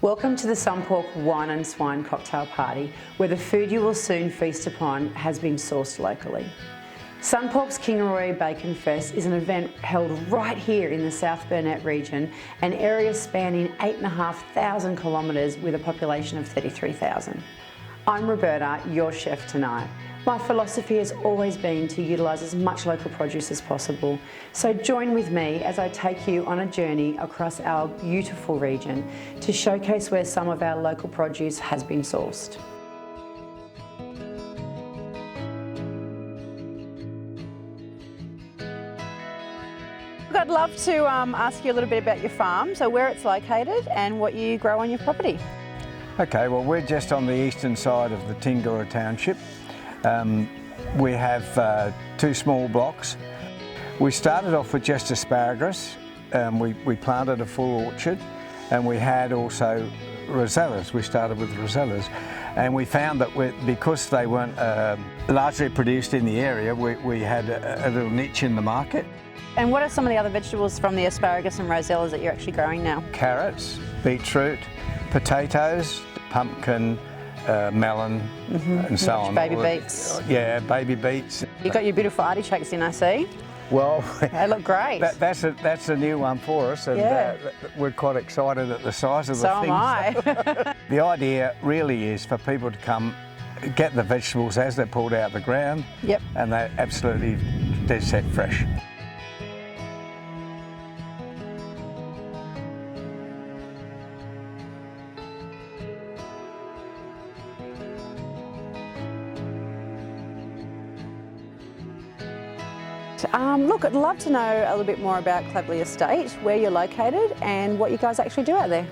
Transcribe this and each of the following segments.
Welcome to the Sunpork Wine and Swine Cocktail Party, where the food you will soon feast upon has been sourced locally. Sunpork's Kingaroy Bacon Fest is an event held right here in the South Burnett region, an area spanning 8,500 kilometres with a population of 33,000. I'm Roberta, your chef tonight. My philosophy has always been to utilise as much local produce as possible, so join with me as I take you on a journey across our beautiful region to showcase where some of our local produce has been sourced. I'd love to ask you a little bit about your farm, so where it's located and what you grow on your property. Okay, well we're just on the eastern side of the Tingara township. We have two small blocks. We started off with just asparagus. We planted a full orchard, and we had also rosellas. We started with rosellas, and we found that because they weren't largely produced in the area, we had a little niche in the market. And what are some of the other vegetables from the asparagus and rosellas that you're actually growing now? Carrots, beetroot, potatoes, pumpkin, melon, and so on. Baby beets. Yeah, baby beets. You've got your beautiful artichokes in, I see. Well, they look great. That's a new one for us, and we're quite excited at the size of the thing. So am I. The idea really is for people to come, get the vegetables as they're pulled out of the ground, and they're absolutely dead set fresh. Look, I'd love to know a little bit more about Clavely Estate, where you're located and what you guys actually do out there.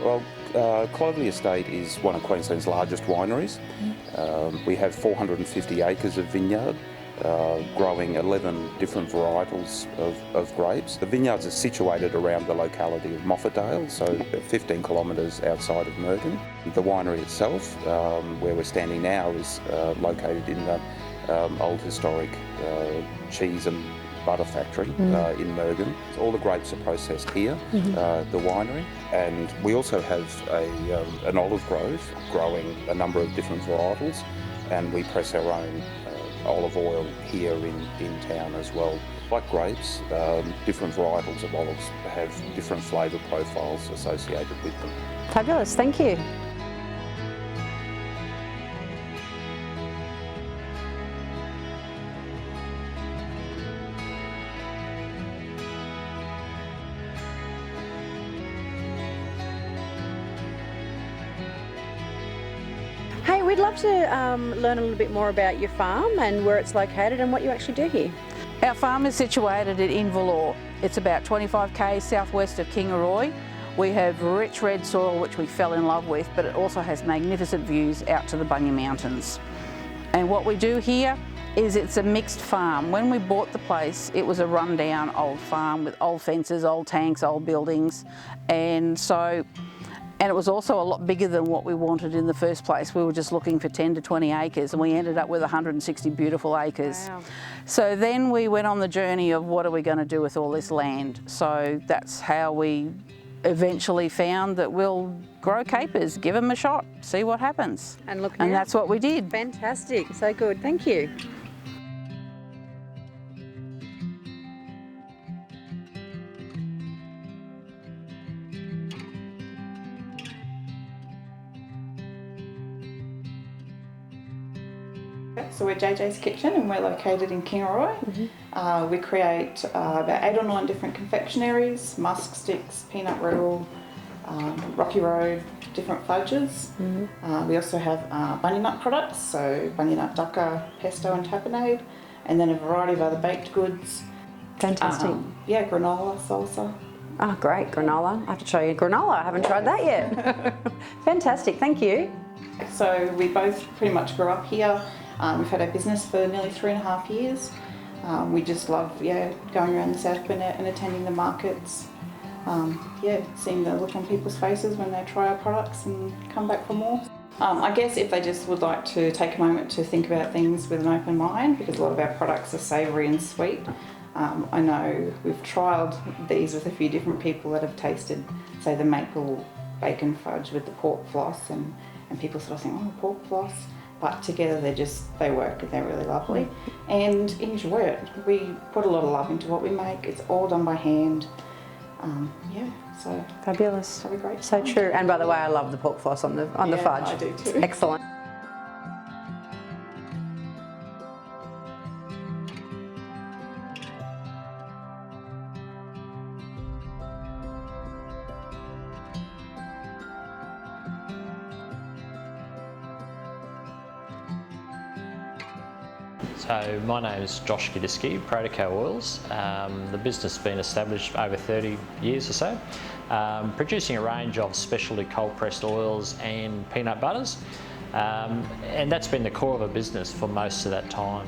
Well, Clavely Estate is one of Queensland's largest wineries. We have 450 acres of vineyard, growing 11 different varietals of grapes. The vineyards are situated around the locality of Moffatdale, so 15 kilometres outside of Mergen. The winery itself, where we're standing now, is located in the old historic cheese and butter factory in Mergen. All the grapes are processed here, the winery, and we also have an olive grove growing a number of different varietals, and we press our own olive oil here in town as well. Like grapes, different varietals of olives have different flavour profiles associated with them. Fabulous, thank you. Hey, we'd love to learn a little bit more about your farm and where it's located and what you actually do here. Our farm is situated at Inverloch. It's about 25 km southwest of Kingaroy. We have rich red soil which we fell in love with, but it also has magnificent views out to the Bunya Mountains. And what we do here is it's a mixed farm. When we bought the place, it was a rundown old farm with old fences, old tanks, old buildings, and it was also a lot bigger than what we wanted in the first place. We were just looking for 10 to 20 acres, and we ended up with 160 beautiful acres. Wow. So then we went on the journey of what are we going to do with all this land. So that's how we eventually found that we'll grow capers, give them a shot, see what happens. And that's what we did. Fantastic, so good, thank you. So we're JJ's Kitchen and we're located in Kingaroy. We create about 8 or 9 different confectionaries, musk sticks, peanut brittle, Rocky Road, different fudges. We also have bunny nut products, so bunny nut dukkha, pesto and tapenade, and then a variety of other baked goods. Fantastic. Granola, salsa. Oh, great, granola. I have to show you granola. I haven't tried that yet. Fantastic, thank you. So we both pretty much grew up here. We've had our business for nearly 3.5 years. We just love going around the South Burnett and attending the markets. Seeing the look on people's faces when they try our products and come back for more. I guess if they just would like to take a moment to think about things with an open mind, because a lot of our products are savoury and sweet. I know we've trialled these with a few different people that have tasted, say, the maple bacon fudge with the pork floss, and people sort of think, oh, pork floss. But together they work and they're really lovely. And enjoy it. We put a lot of love into what we make. It's all done by hand. Yeah, so Fabulous. have a great So time. true. And by the way, I love the pork floss on the fudge. I do too. Excellent. So my name is Josh Gidiski, Protocol Oils. The business has been established over 30 years or so, producing a range of specialty cold pressed oils and peanut butters, and that's been the core of the business for most of that time.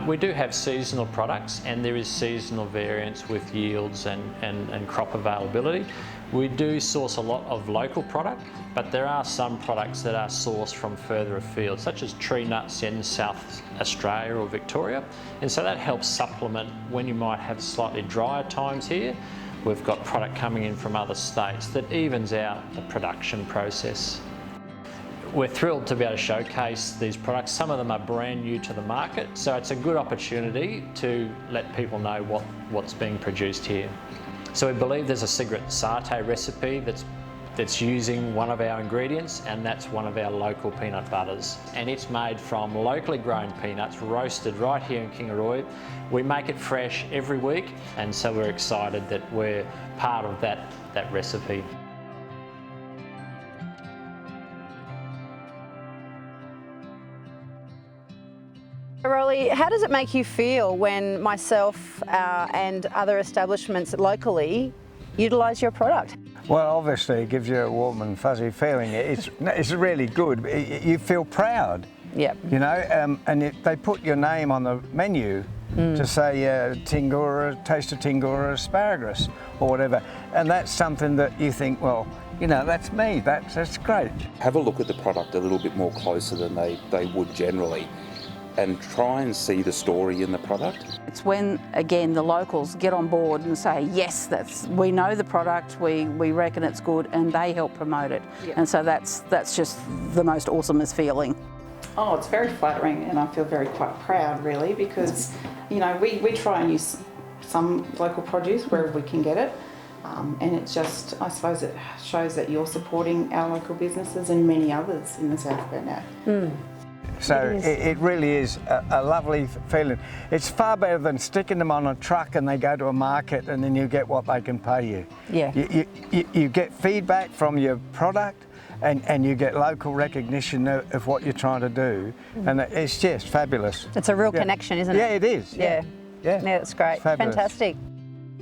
We do have seasonal products, and there is seasonal variance with yields and crop availability. We do source a lot of local product, but there are some products that are sourced from further afield, such as tree nuts in South Australia or Victoria, and so that helps supplement when you might have slightly drier times here. We've got product coming in from other states that evens out the production process. We're thrilled to be able to showcase these products. Some of them are brand new to the market, so it's a good opportunity to let people know what's being produced here. So we believe there's a secret satay recipe that's using one of our ingredients, and that's one of our local peanut butters. And it's made from locally grown peanuts, roasted right here in Kingaroy. We make it fresh every week, and so we're excited that we're part of that recipe. Rolly, how does it make you feel when myself and other establishments locally utilise your product? Well, obviously it gives you a warm and fuzzy feeling. It's really good. You feel proud. Yep. You know, and they put your name on the menu to say Tingora, taste of Tingora asparagus or whatever, and that's something that you think, well, you know, that's me. That's great. Have a look at the product a little bit more closer than they would generally, and try and see the story in the product. It's when, again, the locals get on board and say, yes, we know the product, we reckon it's good, and they help promote it. Yeah. And so that's just the most awesomest feeling. Oh, it's very flattering, and I feel quite proud, really, because, you know, we try and use some local produce wherever we can get it, and it's just, I suppose it shows that you're supporting our local businesses and many others in the South Burnett. So it really is a lovely feeling. It's far better than sticking them on a truck and they go to a market and then you get what they can pay you. Yeah. You get feedback from your product, and you get local recognition of what you're trying to do, and it's just fabulous. It's a real connection, isn't it? Yeah, it is. Yeah. Yeah, That's great. It's fabulous. Fantastic.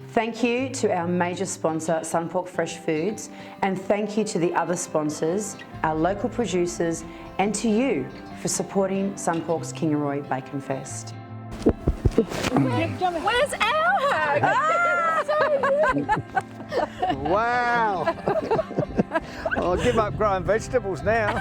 Thank you to our major sponsor, Sunpork Fresh Foods, and thank you to the other sponsors, our local producers, and to you for supporting Sunpork's Kingaroy Bacon Fest. Where's our hug? Wow! I'll give up growing vegetables now.